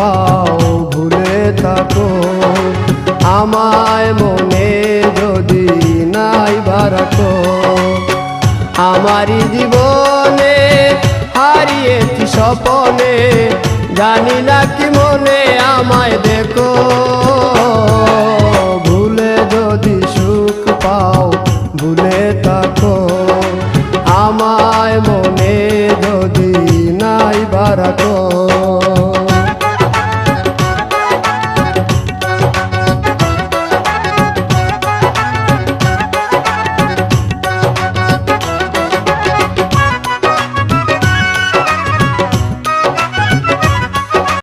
পাও ভুলে থাকো আমায় মনে যদি নাই বারাকো। আমারই জীবনে হারিয়েছি স্বপনে, জানি না কি মনে আমায় দেখো।